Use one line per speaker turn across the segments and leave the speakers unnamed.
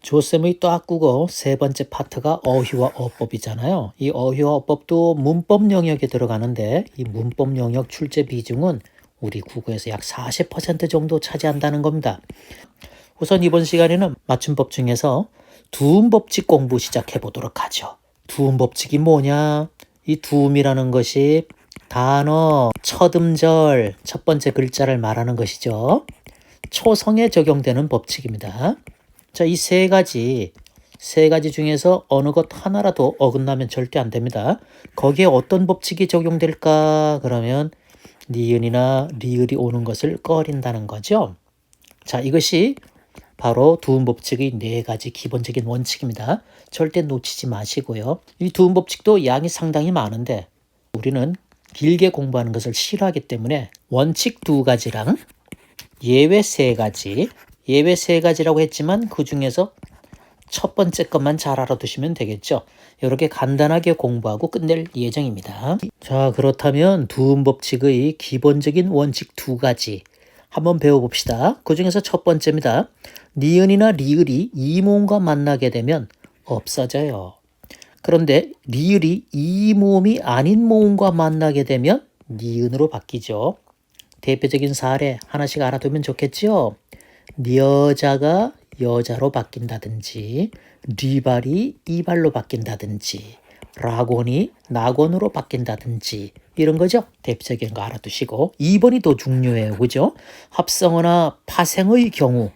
조쌤의 또학국어 세 번째 파트가 어휘와 어법이잖아요. 이 어휘와 어법도 문법 영역에 들어가는데 이 문법 영역 출제 비중은 우리 국어에서 약 40% 정도 차지한다는 겁니다. 우선 이번 시간에는 맞춤법 중에서 두음법칙 공부 시작해 보도록 하죠. 두음법칙이 뭐냐? 이 두음이라는 것이 단어, 첫 음절, 첫 번째 글자를 말하는 것이죠. 초성에 적용되는 법칙입니다. 자, 이 세 가지 중에서 어느 것 하나라도 어긋나면 절대 안 됩니다. 거기에 어떤 법칙이 적용될까? 그러면 니은이나 리을이 오는 것을 꺼린다는 거죠. 자, 이것이 바로 두음 법칙의 네 가지 기본적인 원칙입니다. 절대 놓치지 마시고요. 이 두음 법칙도 양이 상당히 많은데 우리는 길게 공부하는 것을 싫어하기 때문에 원칙 두 가지랑 예외 세 가지라고 했지만 그 중에서 첫 번째 것만 잘 알아두시면 되겠죠. 이렇게 간단하게 공부하고 끝낼 예정입니다. 자, 그렇다면 두음 법칙의 기본적인 원칙 두 가지 한번 배워봅시다. 그 중에서 첫 번째입니다. 니은이나 리을이 이모음과 만나게 되면 없어져요. 그런데 리을이 이모음이 아닌 모음과 만나게 되면 니은으로 바뀌죠. 대표적인 사례 하나씩 알아두면 좋겠죠. 여자가 여자로 바뀐다든지 리발이 이발로 바뀐다든지 락원이 낙원으로 바뀐다든지 이런 거죠. 대표적인 거 알아두시고 2번이 더 중요해요. 그죠? 합성어나 파생의 경우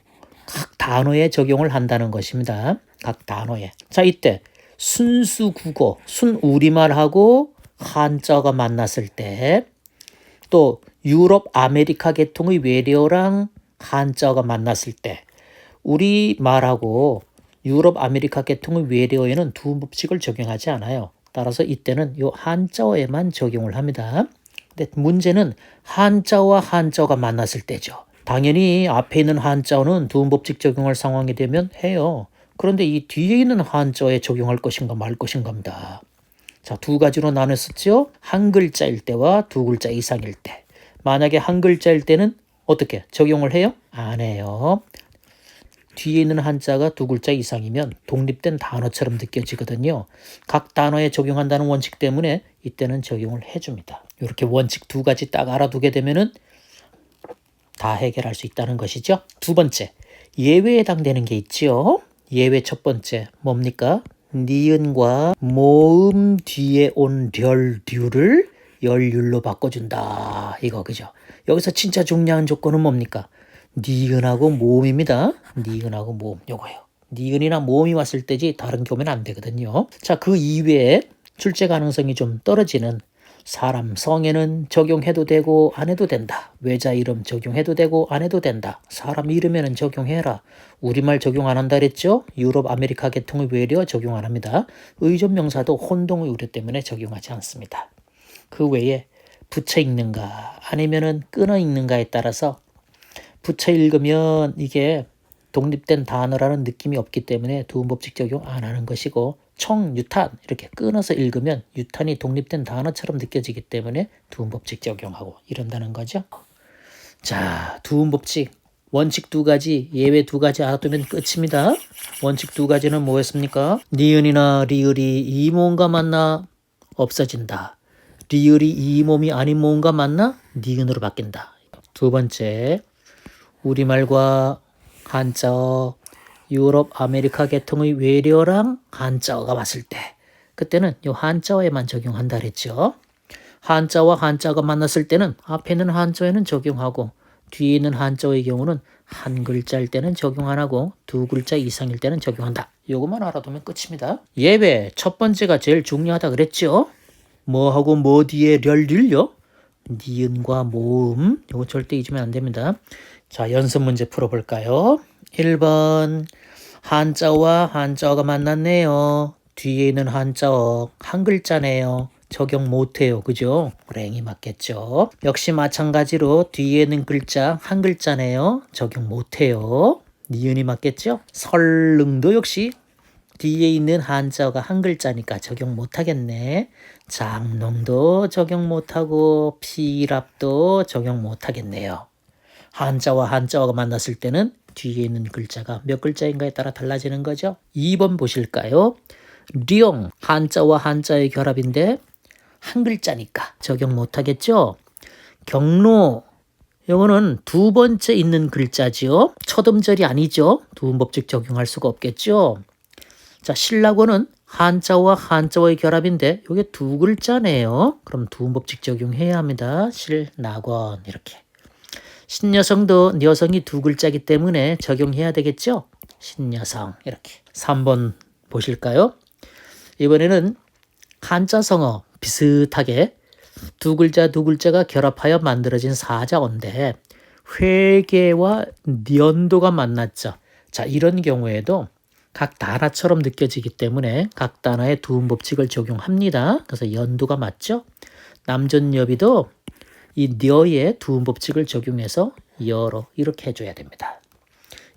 각 단어에 적용을 한다는 것입니다. 각 단어에. 자, 이때 순수 국어, 순 우리말하고 한자어가 만났을 때 또 유럽 아메리카 계통의 외래어랑 한자어가 만났을 때 우리말하고 유럽 아메리카 계통의 외래어에는 두음 법칙을 적용하지 않아요. 따라서 이때는 이 한자어에만 적용을 합니다. 근데 문제는 한자어와 한자어가 만났을 때죠. 당연히 앞에 있는 한자어는 두음 법칙 적용할 상황이 되면 해요. 그런데 이 뒤에 있는 한자어에 적용할 것인가 말 것인가입니다. 자, 두 가지로 나눴었죠. 한 글자일 때와 두 글자 이상일 때. 만약에 한 글자일 때는 어떻게 적용을 해요? 안 해요. 뒤에 있는 한자가 두 글자 이상이면 독립된 단어처럼 느껴지거든요. 각 단어에 적용한다는 원칙 때문에 이때는 적용을 해줍니다. 이렇게 원칙 두 가지 딱 알아두게 되면은 다 해결할 수 있다는 것이죠. 두 번째, 예외에 해당되는 게 있죠. 예외 첫 번째 뭡니까? 니은과 모음 뒤에 온 렬류를 열율로 바꿔준다. 이거 그죠? 여기서 진짜 중요한 조건은 뭡니까? 니은하고 모음입니다. 니은하고 모음 요거예요. 니은이나 모음이 왔을 때지 다른 게 오면 안 되거든요. 자, 그 이외에 출제 가능성이 좀 떨어지는 사람 성에는 적용해도 되고 안 해도 된다. 외자 이름 적용해도 되고 안 해도 된다. 사람 이름에는 적용해라. 우리말 적용 안 한다 그랬죠? 유럽 아메리카 계통의 외래어 적용 안 합니다. 의존 명사도 혼동의 우려 때문에 적용하지 않습니다. 그 외에 붙여 읽는가 아니면은 끊어 읽는가에 따라서 붙여 읽으면 이게 독립된 단어라는 느낌이 없기 때문에 두음법칙 적용 안 하는 것이고 청유탄 이렇게 끊어서 읽으면 유탄이 독립된 단어처럼 느껴지기 때문에 두음법칙 적용하고 이런다는 거죠. 자, 두음법칙 원칙 두 가지 예외 두 가지 알아두면 끝입니다. 원칙 두 가지는 뭐였습니까? 니은이나 리을이 이 모음과 만나 없어진다. 리을이 이 모음이 아닌 모음과 만나 니은으로 바뀐다. 두 번째, 우리말과 한자어, 유럽 아메리카 계통의 외래어랑 한자어가 왔을 때 그때는 이 한자어에만 적용한다 그랬죠. 한자와 한자가 만났을 때는 앞에 있는 한자어에는 적용하고 뒤에 있는 한자어의 경우는 한 글자일 때는 적용 안 하고 두 글자 이상일 때는 적용한다. 이것만 알아두면 끝입니다. 예외 첫 번째가 제일 중요하다 그랬죠. 뭐하고 뭐 뒤에 렬율요? 니은과 모음 이거 절대 잊으면 안 됩니다. 자, 연습 문제 풀어볼까요? 1번 한자어와 한자어가 만났네요. 뒤에 있는 한자어 한 글자네요. 적용 못해요. 그죠? 랭이 맞겠죠. 역시 마찬가지로 뒤에 있는 글자 한 글자네요. 적용 못해요. 니은이 맞겠죠? 설릉도 역시 뒤에 있는 한자어가 한 글자니까 적용 못하겠네. 장롱도 적용 못하고 피랍도 적용 못하겠네요. 한자와 한자어가 만났을 때는 뒤에 있는 글자가 몇 글자인가에 따라 달라지는 거죠. 2번 보실까요? 령, 한자와 한자의 결합인데 한 글자니까 적용 못하겠죠. 경로, 이거는 두 번째 있는 글자지요. 첫 음절이 아니죠. 두음법칙 적용할 수가 없겠죠. 자, 신라고는 한자와 한자와의 결합인데 이게 두 글자네요. 그럼 두음법칙 적용해야 합니다. 신낙원 이렇게. 신여성도 여성이 두 글자이기 때문에 적용해야 되겠죠. 신여성 이렇게. 3번 보실까요? 이번에는 한자성어 비슷하게 두 글자가 결합하여 만들어진 사자어인데 회계와 연도가 만났죠. 자, 이런 경우에도 각 단어처럼 느껴지기 때문에 각 단어의 두음법칙을 적용합니다. 그래서 연도가 맞죠. 남존여비도 이 녀의 두음법칙을 적용해서 여러 이렇게 해줘야 됩니다.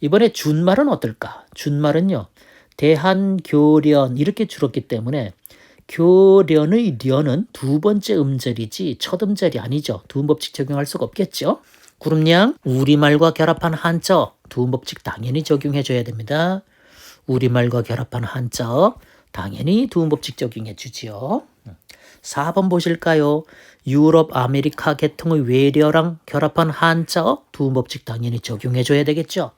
이번에 준말은 어떨까? 준말은요. 대한교련 이렇게 줄었기 때문에 교련의 련은 두 번째 음절이지 첫 음절이 아니죠. 두음법칙 적용할 수가 없겠죠. 구름양 우리말과 결합한 한자 두음법칙 당연히 적용해줘야 됩니다. 우리말과 결합한 한자 당연히 두음법칙 적용해 주지요. 4번 보실까요? 유럽, 아메리카 계통의 외려랑 결합한 한자 두음법칙 당연히 적용해줘야 되겠죠.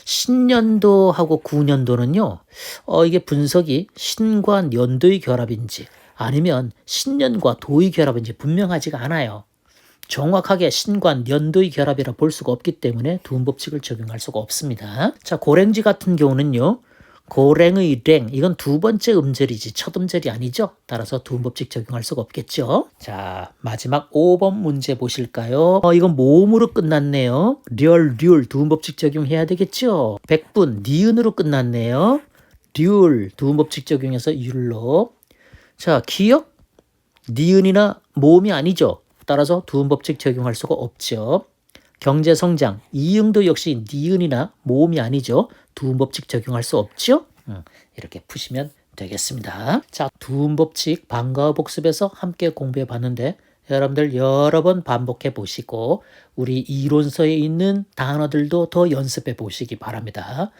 신년도하고 구년도는요. 이게 분석이 신과 년도의 결합인지 아니면 신년과 도의 결합인지 분명하지가 않아요. 정확하게 신과 년도의 결합이라 볼 수가 없기 때문에 두음법칙을 적용할 수가 없습니다. 자, 고랭지 같은 경우는요. 고랭의 랭 이건 두 번째 음절이지 첫 음절이 아니죠. 따라서 두음법칙 적용할 수가 없겠죠. 자, 마지막 5번 문제 보실까요? 이건 모음으로 끝났네요. 렬, 률 두음법칙 적용해야 되겠죠. 백분 니은으로 끝났네요. 률 두음법칙 적용해서 율로. 자, 기역 니은이나 모음이 아니죠. 따라서 두음법칙 적용할 수가 없죠. 경제성장 이응도 역시 니은이나 모음이 아니죠. 두음법칙 적용할 수 없죠. 이렇게 푸시면 되겠습니다. 자, 두음법칙 방과후 복습에서 함께 공부해 봤는데 여러분들 여러 번 반복해 보시고 우리 이론서에 있는 단어들도 더 연습해 보시기 바랍니다.